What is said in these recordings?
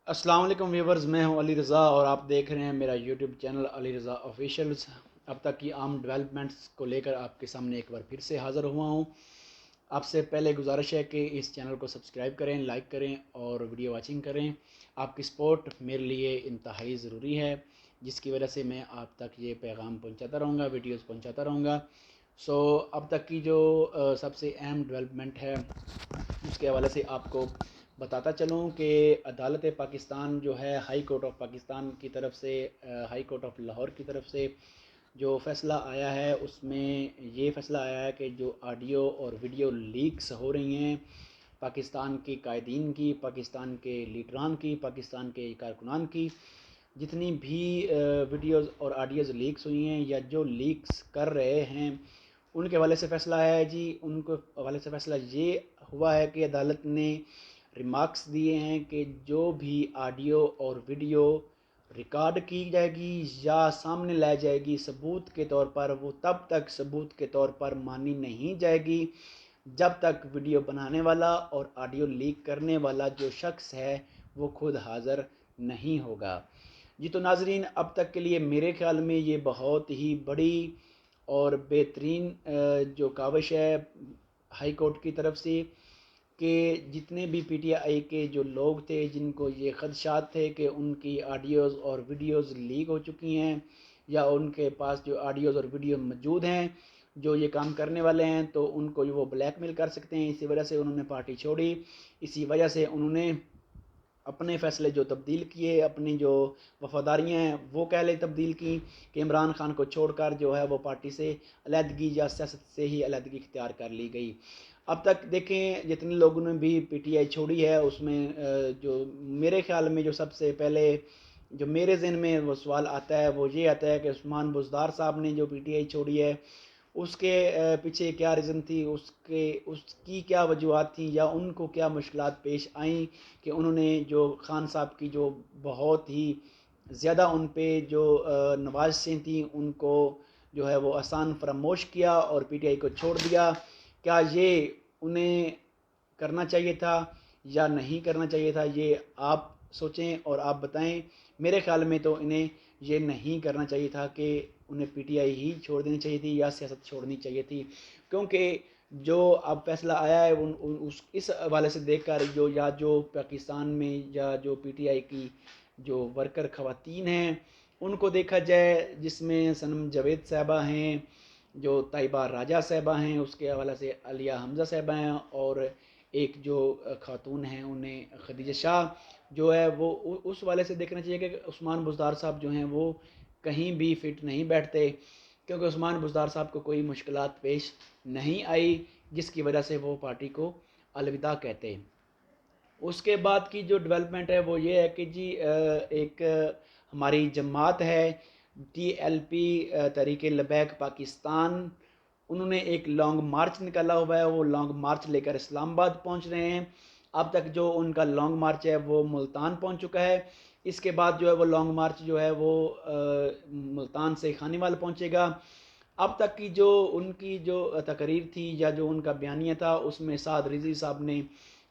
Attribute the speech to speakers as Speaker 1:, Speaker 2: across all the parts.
Speaker 1: السلام علیکم ویورز، میں ہوں علی رضا اور آپ دیکھ رہے ہیں میرا YouTube channel Ali Raza officials. اب تک کی عام ڈیولپمنٹس کو لے کر آپ کے سامنے ایک بار پھر سے حاضر ہوا ہوں۔ آپ سے پہلے گزارش ہے کہ اس چینل کو سبسکرائب کریں، لائک کریں اور ویڈیو واچنگ کریں۔ آپ کی سپورٹ میرے لیے انتہائی ضروری ہے، جس کی وجہ سے میں آپ تک یہ پیغام پہنچاتا رہوں گا، ویڈیوز پہنچاتا رہوں گا۔ اب تک کی جو سب سے اہم ڈیولپمنٹ ہے اس کے حوالے سے آپ کو بتاتا چلوں کہ عدالت پاکستان جو ہے ہائی کورٹ آف پاکستان کی طرف سے، ہائی کورٹ آف لاہور کی طرف سے جو فیصلہ آیا ہے، اس میں یہ فیصلہ آیا ہے کہ جو آڈیو اور ویڈیو لیکس ہو رہی ہیں پاکستان کے قائدین کی، پاکستان کے لیڈران کی، پاکستان کے کارکنان کی، جتنی بھی ویڈیوز اور آڈیوز لیکس ہوئی ہیں یا جو لیکس کر رہے ہیں، ان کے حوالے سے فیصلہ ہے جی۔ ان کے حوالے سے فیصلہ یہ ہوا ہے کہ عدالت نے ریمارکس دیے ہیں کہ جو بھی آڈیو اور ویڈیو ریکارڈ کی جائے گی یا سامنے لائی جائے گی ثبوت کے طور پر، وہ تب تک ثبوت کے طور پر مانی نہیں جائے گی جب تک ویڈیو بنانے والا اور آڈیو لیک کرنے والا جو شخص ہے وہ خود حاضر نہیں ہوگا۔ جی تو ناظرین، اب تک کے لیے میرے خیال میں یہ بہت ہی بڑی اور بہترین جو کاوش ہے ہائی کورٹ کی طرف سے، کہ جتنے بھی پی ٹی آئی کے جو لوگ تھے جن کو یہ خدشات تھے کہ ان کی آڈیوز اور ویڈیوز لیک ہو چکی ہیں یا ان کے پاس جو آڈیوز اور ویڈیو موجود ہیں جو یہ کام کرنے والے ہیں تو ان کو وہ بلیک میل کر سکتے ہیں، اسی وجہ سے انہوں نے پارٹی چھوڑی، اسی وجہ سے انہوں نے اپنے فیصلے جو تبدیل کیے، اپنی جو وفاداریاں ہیں وہ پہلے تبدیل کی کہ عمران خان کو چھوڑ کر جو ہے وہ پارٹی سے علیحدگی یا سیاست سے ہی علیحدگی اختیار کر لی گئی۔ اب تک دیکھیں جتنے لوگوں نے بھی پی ٹی آئی چھوڑی ہے، اس میں جو میرے خیال میں جو سب سے پہلے جو میرے ذہن میں وہ سوال آتا ہے وہ یہ آتا ہے کہ عثمان بزدار صاحب نے جو پی ٹی آئی چھوڑی ہے اس کے پیچھے کیا ریزن تھی، اس کی کیا وجوہات تھیں یا ان کو کیا مشکلات پیش آئیں کہ انہوں نے جو خان صاحب کی جو بہت ہی زیادہ ان پہ جو نوازشیں تھیں ان کو جو ہے وہ آسان فراموش کیا اور پی ٹی آئی کو چھوڑ دیا۔ کیا یہ انہیں کرنا چاہیے تھا یا نہیں کرنا چاہیے تھا؟ یہ آپ سوچیں اور آپ بتائیں۔ میرے خیال میں تو انہیں یہ نہیں کرنا چاہیے تھا کہ انہیں پی ٹی آئی ہی چھوڑ دینی چاہیے تھی یا سیاست چھوڑنی چاہیے تھی، کیونکہ جو اب فیصلہ آیا ہے اس حوالے سے دیکھ کر جو پاکستان میں یا جو پی ٹی آئی کی جو ورکر خواتین ہیں ان کو دیکھا جائے، جس میں صنم جاوید صاحبہ ہیں، جو طیبہ راجہ صاحبہ ہیں، اس کے حوالے سے علیہ حمزہ صاحبہ ہیں، اور ایک جو خاتون ہیں انہیں خدیجہ شاہ جو ہے وہ اس حوالے سے دیکھنا چاہیے کہ عثمان بزدار صاحب جو ہیں وہ کہیں بھی فٹ نہیں بیٹھتے، کیونکہ عثمان بزدار صاحب کو کوئی مشکلات پیش نہیں آئی جس کی وجہ سے وہ پارٹی کو الوداع کہتے۔ اس کے بعد کی جو ڈیولپمنٹ ہے وہ یہ ہے کہ جی ایک ہماری جماعت ہے T L P Tehreek Labbaik Pakistan, انہوں نے ایک لانگ مارچ نکالا ہوا ہے، وہ لانگ مارچ لے کر اسلام آباد پہنچ رہے ہیں۔ اب تک جو ان کا لانگ مارچ ہے وہ ملتان پہنچ چکا ہے، اس کے بعد جو ہے وہ لانگ مارچ جو ہے وہ ملتان سے خانیوال پہنچے گا۔ اب تک کی جو ان کی جو تقریر تھی یا جو ان کا بیانیہ تھا اس میں سعد رضوی صاحب نے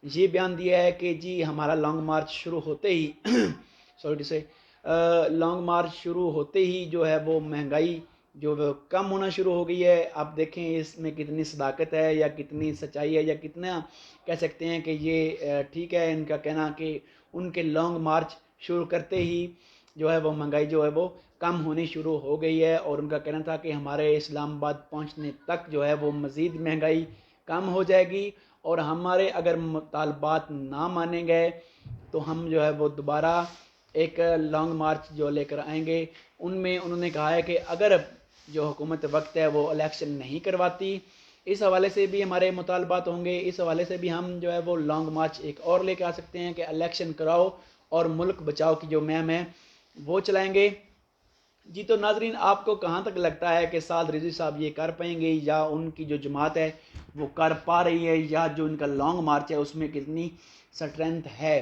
Speaker 1: یہ بیان دیا ہے کہ جی ہمارا لانگ مارچ شروع ہوتے ہی لانگ مارچ شروع ہوتے ہی جو ہے وہ مہنگائی جو وہ کم ہونا شروع ہو گئی ہے۔ آپ دیکھیں اس میں کتنی صداقت ہے یا کتنی سچائی ہے یا کتنا کہہ سکتے ہیں کہ یہ ٹھیک ہے ان کا کہنا کہ ان کے لانگ مارچ شروع کرتے ہی جو ہے وہ مہنگائی جو ہے وہ کم ہونی شروع ہو گئی ہے، اور ان کا کہنا تھا کہ ہمارے اسلام آباد پہنچنے تک جو ہے وہ مزید مہنگائی کم ہو جائے گی، اور ہمارے اگر مطالبات نہ مانے گئے تو ہم جو ہے وہ دوبارہ ایک لانگ مارچ جو لے کر آئیں گے۔ ان میں انہوں نے کہا ہے کہ اگر جو حکومت وقت ہے وہ الیکشن نہیں کرواتی، اس حوالے سے بھی ہمارے مطالبات ہوں گے، اس حوالے سے بھی ہم جو ہے وہ لانگ مارچ ایک اور لے کے آ سکتے ہیں کہ الیکشن کراؤ اور ملک بچاؤ کی جو مہم ہے وہ چلائیں گے۔ جی تو ناظرین، آپ کو کہاں تک لگتا ہے کہ سعد رضوی صاحب یہ کر پائیں گے یا ان کی جو جماعت ہے وہ کر پا رہی ہے، یا جو ان کا لانگ مارچ ہے اس میں کتنی سٹرینتھ ہے؟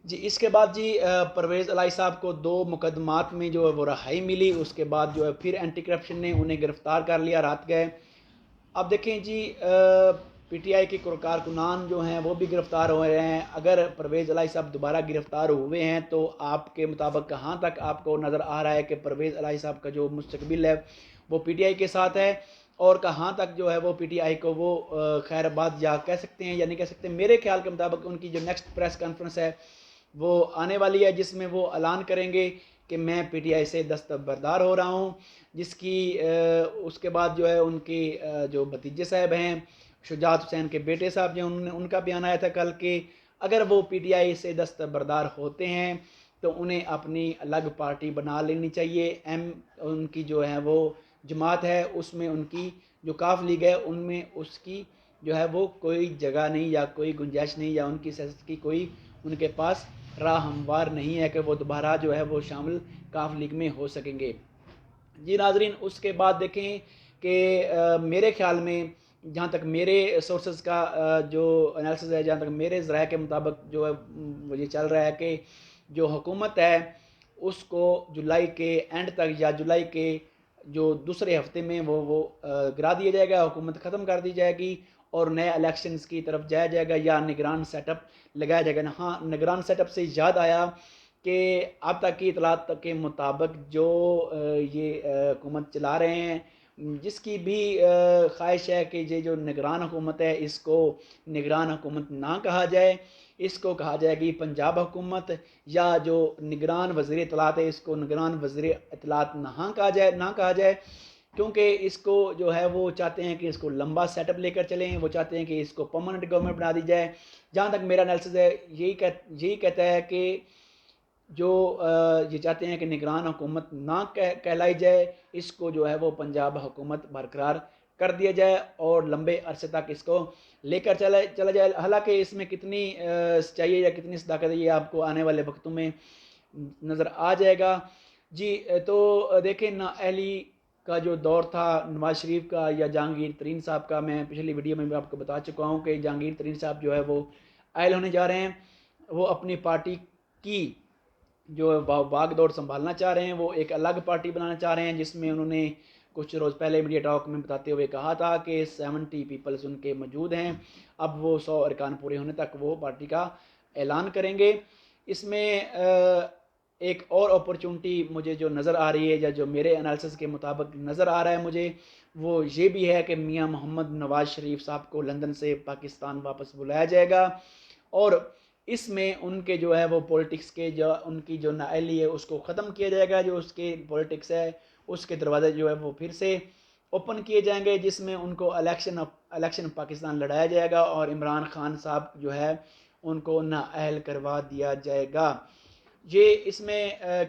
Speaker 1: جی اس کے بعد جی پرویز الہی صاحب کو 2 مقدمات میں جو ہے وہ رہائی ملی، اس کے بعد جو ہے پھر اینٹی کرپشن نے انہیں گرفتار کر لیا، رات گئے۔ اب دیکھیں جی پی ٹی آئی کے کارکنان جو ہیں وہ بھی گرفتار ہو رہے ہیں. اگر پرویز الہی صاحب دوبارہ گرفتار ہوئے ہیں تو آپ کے مطابق کہاں تک آپ کو نظر آ رہا ہے کہ پرویز الہی صاحب کا جو مستقبل ہے وہ پی ٹی آئی کے ساتھ ہے، اور کہاں تک جو ہے وہ پی ٹی آئی کو وہ خیر آباد یا کہہ سکتے ہیں یا نہیں کہہ سکتے؟ میرے خیال کے مطابق ان کی جو نیکسٹ پریس کانفرنس ہے وہ آنے والی ہے، جس میں وہ اعلان کریں گے کہ میں پی ٹی آئی سے دستبردار ہو رہا ہوں، جس کی اس کے بعد جو ہے ان کی جو بھتیجے صاحب ہیں شجاعت حسین کے بیٹے صاحب جو ان کا بیان آیا تھا کل کہ اگر وہ پی ٹی آئی سے دستبردار ہوتے ہیں تو انہیں اپنی الگ پارٹی بنا لینی چاہیے. ان کی جو ہے وہ جماعت ہے اس میں ان کی جو کاف لیگ ہے ان میں اس کی جو ہے وہ کوئی جگہ نہیں یا کوئی گنجائش نہیں، یا ان کی سیاست کی کوئی ان کے پاس راہ ہموار نہیں ہے کہ وہ دوبارہ جو ہے وہ شامل کاف لیگ میں ہو سکیں گے. جی ناظرین، اس کے بعد دیکھیں کہ میرے خیال میں جہاں تک میرے سورسز کا جو انالیسز ہے، جہاں تک میرے ذرائع کے مطابق جو ہے وہ یہ چل رہا ہے کہ جو حکومت ہے اس کو جولائی کے اینڈ تک یا جولائی کے جو دوسرے ہفتے میں وہ گرا دیا جائے گا، حکومت ختم کر دی جائے گی اور نئے الیکشنز کی طرف جایا جائے گا یا نگران سیٹ اپ لگایا جائے گا. ہاں، نگران سیٹ اپ سے یاد آیا کہ اب تک کی اطلاعات کے مطابق جو یہ حکومت چلا رہے ہیں، جس کی بھی خواہش ہے کہ یہ جو نگران حکومت ہے اس کو نگران حکومت نہ کہا جائے، اس کو کہا جائے گی پنجاب حکومت، یا جو نگران وزیر اطلاعات ہے اس کو نگران وزیر اطلاعات نہ کہا جائے کیونکہ اس کو جو ہے وہ چاہتے ہیں کہ اس کو لمبا سیٹ اپ لے کر چلیں، وہ چاہتے ہیں کہ اس کو پرماننٹ گورنمنٹ بنا دی جائے. جہاں تک میرا انالیسز ہے یہی کہتا ہے کہ جو یہ چاہتے ہیں کہ نگران حکومت نہ کہلائی جائے، اس کو جو ہے وہ پنجاب حکومت برقرار کر دیا جائے اور لمبے عرصے تک اس کو لے کر چلا جائے. حالانکہ اس میں کتنی سچائی ہے یا کتنی صداقت ہے یہ آپ کو آنے والے وقتوں میں نظر آ جائے گا. جی تو دیکھیں، نااہلی کا جو دور تھا نواز شریف کا یا جہانگیر ترین صاحب کا، میں پچھلی ویڈیو میں بھی آپ کو بتا چکا ہوں کہ جہانگیر ترین صاحب جو ہے وہ اہل ہونے جا رہے ہیں. وہ اپنی پارٹی کی جو باغ دوڑ سنبھالنا چاہ رہے ہیں، وہ ایک الگ پارٹی بنانا چاہ رہے ہیں، جس میں انہوں نے کچھ روز پہلے میڈیا ٹاک میں بتاتے ہوئے کہا تھا کہ 70 پیپلز ان کے موجود ہیں. اب وہ 100 ارکان پورے ہونے تک وہ پارٹی کا اعلان کریں گے. اس میں ایک اور اپرچونٹی مجھے جو نظر آ رہی ہے یا جو میرے انالیسس کے مطابق نظر آ رہا ہے مجھے، وہ یہ بھی ہے کہ میاں محمد نواز شریف صاحب کو لندن سے پاکستان واپس بلایا جائے گا، اور اس میں ان کے جو ہے وہ پولیٹکس کے جو ان کی جو نااہلی ہے اس کو ختم کیا جائے گا. جو اس کے پولیٹکس ہے اس کے دروازے جو ہے وہ پھر سے اوپن کیے جائیں گے، جس میں ان کو الیکشن پاکستان لڑایا جائے گا اور عمران خان صاحب جو ہے ان کو نااہل کروا دیا جائے گا. یہ اس میں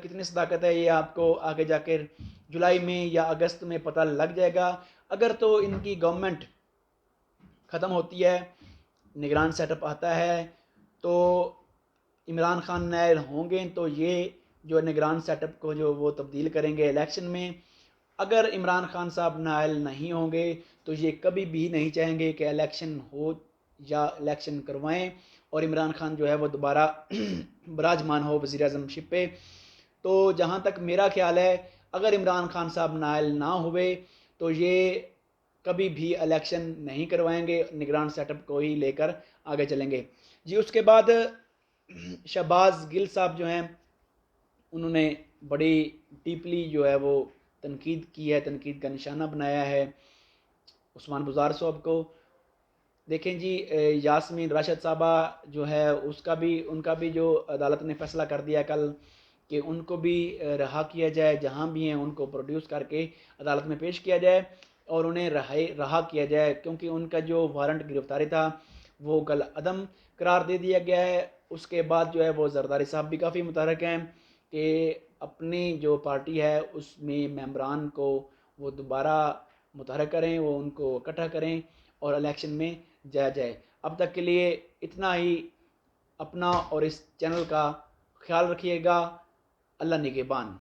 Speaker 1: کتنی صداقت ہے یہ آپ کو آگے جا کر جولائی میں یا اگست میں پتہ لگ جائے گا. اگر تو ان کی گورنمنٹ ختم ہوتی ہے، نگران سیٹ اپ آتا ہے، تو عمران خان نائل ہوں گے تو یہ جو نگران سیٹ اپ کو جو وہ تبدیل کریں گے الیکشن میں. اگر عمران خان صاحب نائل نہیں ہوں گے تو یہ کبھی بھی نہیں چاہیں گے کہ الیکشن ہو یا الیکشن کروائیں اور عمران خان جو ہے وہ دوبارہ براجمان ہو وزیر اعظم شپ پہ. تو جہاں تک میرا خیال ہے اگر عمران خان صاحب نائل نہ ہوئے تو یہ کبھی بھی الیکشن نہیں کروائیں گے، نگران سیٹ اپ کو ہی لے کر آگے چلیں گے. جی اس کے بعد شہباز گل صاحب جو ہیں انہوں نے بڑی ڈیپلی جو ہے وہ تنقید کی ہے، تنقید کا نشانہ بنایا ہے عثمان بزار صاحب کو. دیکھیں جی، یاسمین راشد صاحبہ جو ہے ان کا بھی جو عدالت نے فیصلہ کر دیا کل کہ ان کو بھی رہا کیا جائے، جہاں بھی ہیں ان کو پروڈیوس کر کے عدالت میں پیش کیا جائے اور انہیں رہا کیا جائے، کیونکہ ان کا جو وارنٹ گرفتاری تھا وہ کل عدم قرار دے دیا گیا ہے. اس کے بعد جو ہے وہ زرداری صاحب بھی کافی متحرک ہیں کہ اپنی جو پارٹی ہے اس میں ممبران کو وہ دوبارہ متحرک کریں، وہ ان کو اکٹھا کریں اور الیکشن میں جایا جائے. اب تک کے لیے اتنا ہی. اپنا اور اس چینل کا خیال رکھیے گا. اللہ نگہبان.